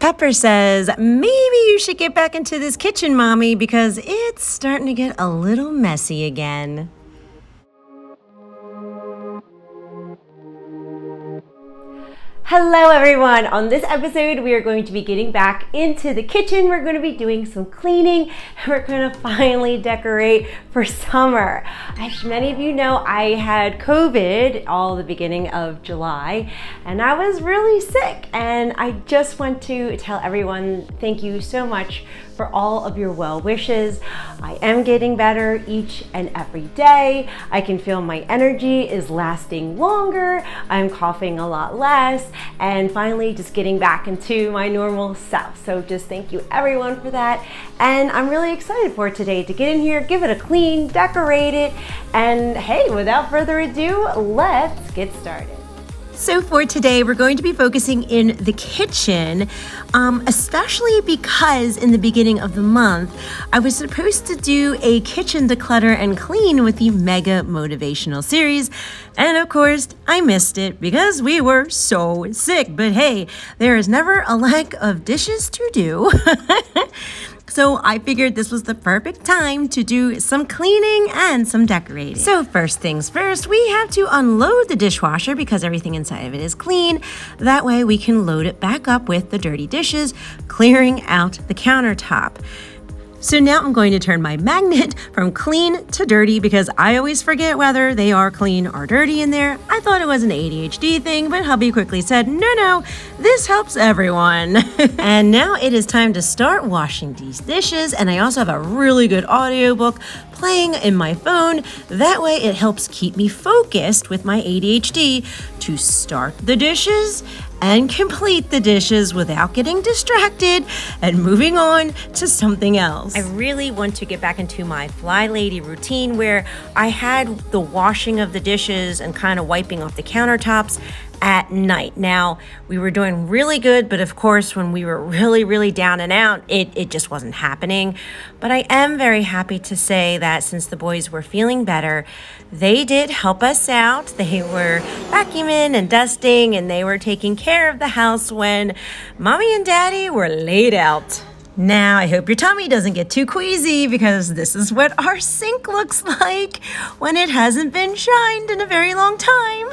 Pepper says, maybe you should get back into this kitchen, Mommy, because it's starting to get a little messy again. Hello everyone! On this episode we are going to be getting back into the kitchen. We're going to be doing some cleaning and we're going to finally decorate for summer. As many of you know, I had COVID all the beginning of July and I was really sick, and I just want to tell everyone thank you so much for all of your well wishes. I am getting better each and every day. I can feel my energy is lasting longer. I'm coughing a lot less, and finally just getting back into my normal self. So just thank you everyone for that. And I'm really excited for today to get in here, give it a clean, decorate it, and hey, without further ado, let's get started. So for today, we're going to be focusing in the kitchen, especially because in the beginning of the month, I was supposed to do a kitchen declutter and clean with the Mega Motivational Series. And of course, I missed it because we were so sick. But hey, there is never a lack of dishes to do. So I figured this was the perfect time to do some cleaning and some decorating. So first things first, we have to unload the dishwasher because everything inside of it is clean. That way we can load it back up with the dirty dishes, clearing out the countertop. So now I'm going to turn my magnet from clean to dirty because I always forget whether they are clean or dirty in there. I thought it was an ADHD thing, but hubby quickly said, no, this helps everyone. And now it is time to start washing these dishes. And I also have a really good audiobook playing in my phone. That way it helps keep me focused with my ADHD to start the dishes and complete the dishes without getting distracted and moving on to something else. I really want to get back into my fly lady routine where I had the washing of the dishes and kind of wiping off the countertops at night. Now, we were doing really good, but of course, when we were really down and out, it just wasn't happening. But I am very happy to say that since the boys were feeling better, they did help us out. They were vacuuming and dusting, and they were taking care of the house when Mommy and Daddy were laid out. Now, I hope your tummy doesn't get too queasy because this is what our sink looks like when it hasn't been shined in a very long time.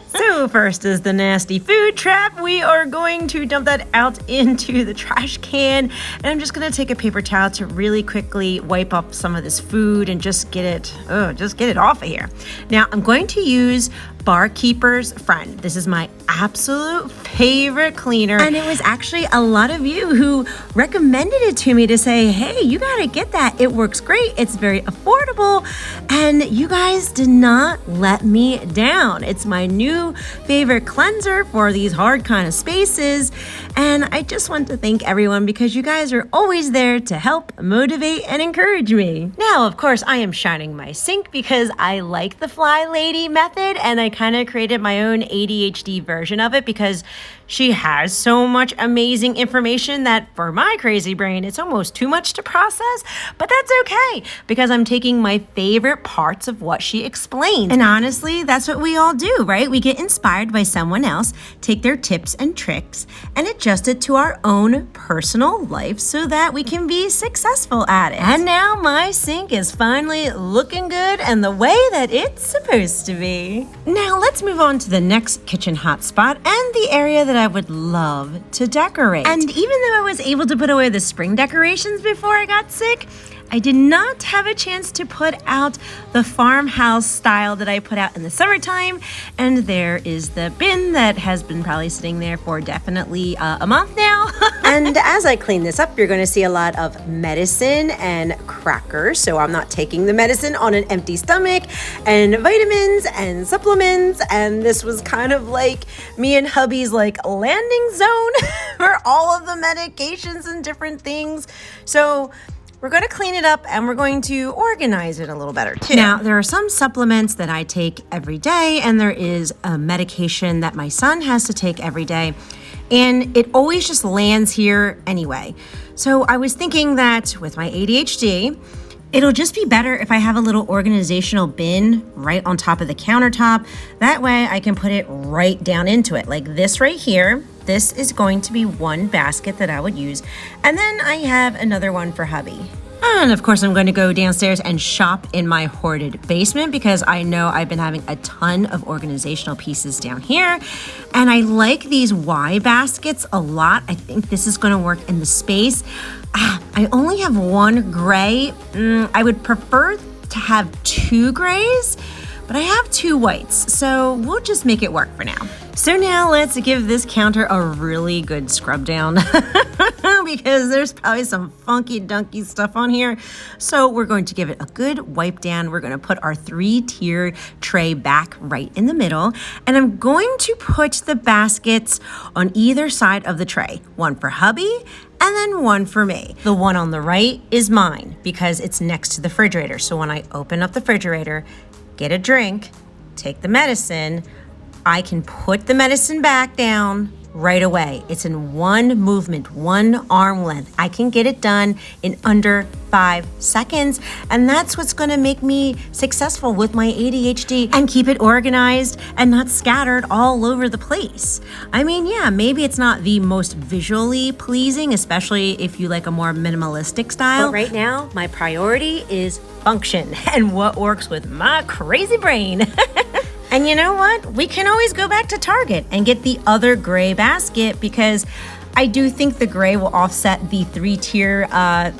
So first is the nasty food trap. We are going to dump that out into the trash can. And I'm just going to take a paper towel to really quickly wipe up some of this food and just get it off of here. Now, I'm going to use Barkeeper's Friend. This is my absolute favorite cleaner, and it was actually a lot of you who recommended it to me to say, hey, you gotta get that. It works great. It's very affordable, and you guys did not let me down. It's my new favorite cleanser for these hard kind of spaces, and I just want to thank everyone because you guys are always there to help, motivate, and encourage me. Now, of course, I am shining my sink because I like the Fly Lady method, and I kind of created my own ADHD version of it because she has so much amazing information that for my crazy brain, it's almost too much to process, but that's okay because I'm taking my favorite parts of what she explained. And honestly, that's what we all do, right? We get inspired by someone else, take their tips and tricks, and adjust it to our own personal life so that we can be successful at it. And now my sink is finally looking good and the way that it's supposed to be. Now let's move on to the next kitchen hotspot and the area that I would love to decorate. And even though I was able to put away the spring decorations before I got sick, I did not have a chance to put out the farmhouse style that I put out in the summertime. And there is the bin that has been probably sitting there for definitely a month now. And as I clean this up, you're going to see a lot of medicine and crackers. So I'm not taking the medicine on an empty stomach, and vitamins and supplements. And this was kind of like me and hubby's like landing zone for all of the medications and different things. So we're going to clean it up and we're going to organize it a little better too. Now, there are some supplements that I take every day, and there is a medication that my son has to take every day, and it always just lands here anyway. So I was thinking that with my ADHD, it'll just be better if I have a little organizational bin right on top of the countertop. That way I can put it right down into it, like this right here. this is going to be one basket that I would use. And then I have another one for hubby. And of course, I'm going to go downstairs and shop in my hoarded basement because I know I've been having a ton of organizational pieces down here. And I like these Y baskets a lot. I think this is going to work in the space. I only have one gray. I would prefer to have 2 grays, but I have 2 whites, so we'll just make it work for now. So now let's give this counter a really good scrub down because there's probably some funky dunky stuff on here. So we're going to give it a good wipe down. We're going to put our 3-tier tray back right in the middle. And I'm going to put the baskets on either side of the tray. One for hubby and then one for me. The one on the right is mine because it's next to the refrigerator. So when I open up the refrigerator, get a drink, take the medicine, I can put the medicine back down right away. It's in one movement, one arm length. I can get it done in under 5 seconds. And that's what's going to make me successful with my ADHD and keep it organized and not scattered all over the place. I mean, yeah, maybe it's not the most visually pleasing, especially if you like a more minimalistic style. But right now, my priority is function and what works with my crazy brain. And you know what? We can always go back to Target and get the other gray basket because I do think the gray will offset the 3-tier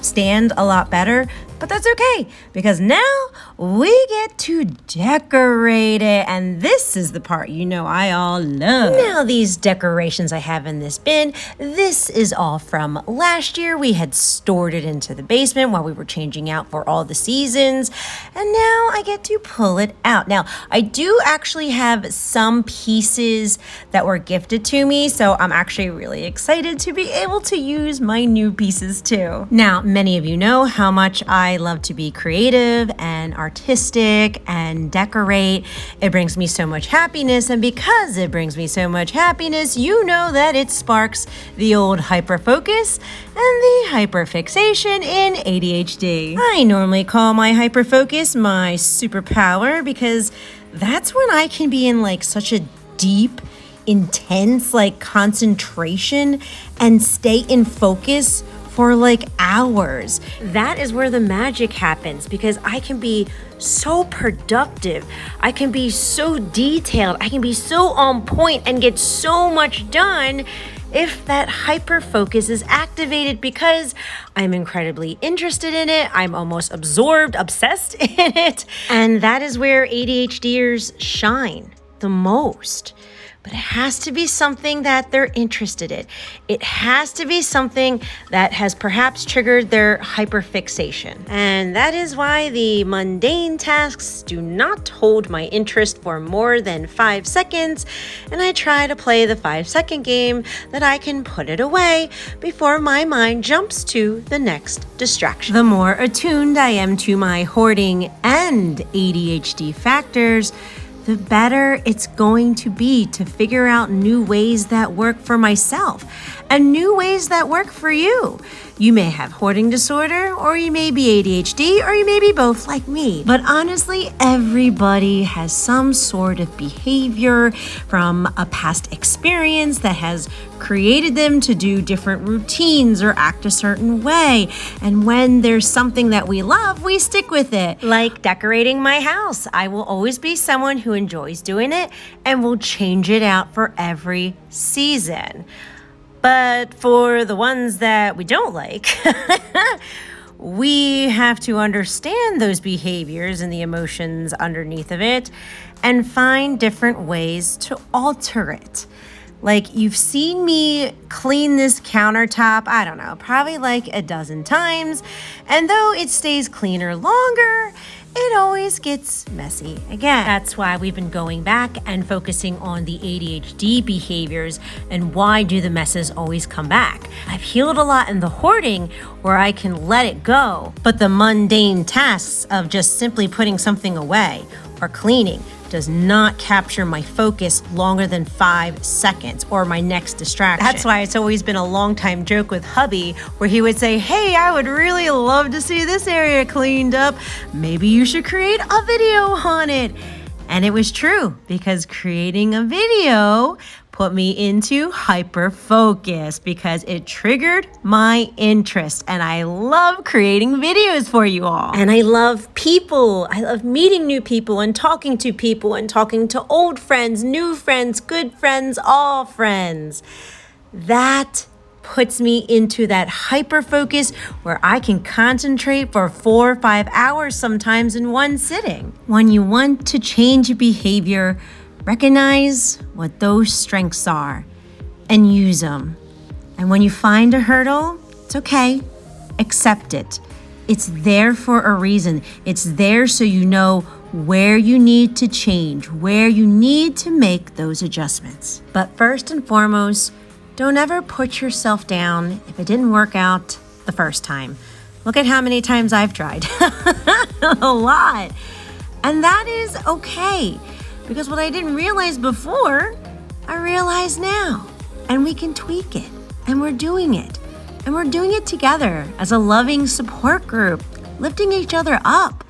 stand a lot better. But that's okay because now we get to decorate it. And this is the part you know I all love. Now these decorations I have in this bin, this is all from last year. We had stored it into the basement while we were changing out for all the seasons. And now I get to pull it out. Now I do actually have some pieces that were gifted to me. So I'm actually really excited to be able to use my new pieces too. Now, many of you know how much I love to be creative and artistic and decorate. It brings me so much happiness, and because it brings me so much happiness, you know that it sparks the old HyperFocus and the hyperfixation in ADHD. I normally call my HyperFocus my superpower because that's when I can be in like such a deep, intense like concentration and stay in focus for like hours. That is where the magic happens because I can be so productive. I can be so detailed. I can be so on point and get so much done if that hyperfocus is activated because I'm incredibly interested in it. I'm almost absorbed, obsessed in it. And that is where ADHDers shine the most. But it has to be something that they're interested in. It has to be something that has perhaps triggered their hyperfixation. And that is why the mundane tasks do not hold my interest for more than 5 seconds. And I try to play the 5-second game that I can put it away before my mind jumps to the next distraction. The more attuned I am to my hoarding and ADHD factors, the better it's going to be to figure out new ways that work for myself and new ways that work for you. You may have hoarding disorder, or you may be ADHD, or you may be both like me. But honestly, everybody has some sort of behavior from a past experience that has created them to do different routines or act a certain way. And when there's something that we love, we stick with it. Like decorating my house. I will always be someone who enjoys doing it and will change it out for every season. But for the ones that we don't like, we have to understand those behaviors and the emotions underneath of it and find different ways to alter it. Like, you've seen me clean this countertop, I don't know, probably like a dozen times. And though it stays cleaner longer, it always gets messy again. That's why we've been going back and focusing on the ADHD behaviors and why do the messes always come back. I've healed a lot in the hoarding where I can let it go, but the mundane tasks of just simply putting something away or cleaning does not capture my focus longer than 5 seconds or my next distraction. That's why it's always been a long time joke with hubby where he would say, hey, I would really love to see this area cleaned up. Maybe you should create a video on it. And it was true because creating a video put me into HyperFocus because it triggered my interest, and I love creating videos for you all. And I love people. I love meeting new people and talking to old friends, new friends, good friends, all friends. That puts me into that hyperfocus where I can concentrate for 4 or 5 hours sometimes in one sitting. When you want to change your behavior, recognize what those strengths are and use them. And when you find a hurdle, it's okay. Accept it. It's there for a reason. It's there so you know where you need to change, where you need to make those adjustments. But first and foremost, don't ever put yourself down if it didn't work out the first time. Look at how many times I've tried. A lot. And that is okay, because what I didn't realize before, I realize now. And we can tweak it. And we're doing it. And we're doing it together as a loving support group, lifting each other up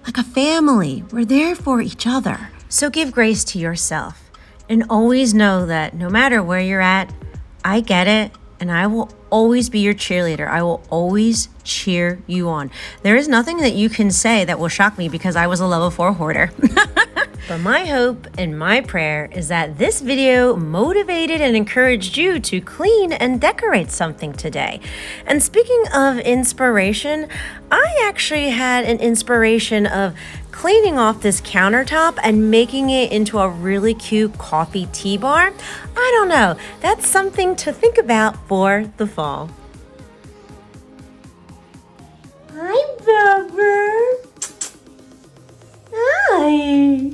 like a family. We're there for each other. So give grace to yourself and always know that no matter where you're at, I get it, and I will always be your cheerleader. I will always cheer you on. There is nothing that you can say that will shock me because I was a level 4 hoarder. But my hope and my prayer is that this video motivated and encouraged you to clean and decorate something today. And speaking of inspiration, I actually had an inspiration of cleaning off this countertop and making it into a really cute coffee tea bar. I don't know, that's something to think about for the fall. Hi, Bubba. Hi.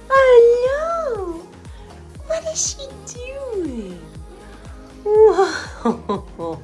Hello. What is she doing? Whoa.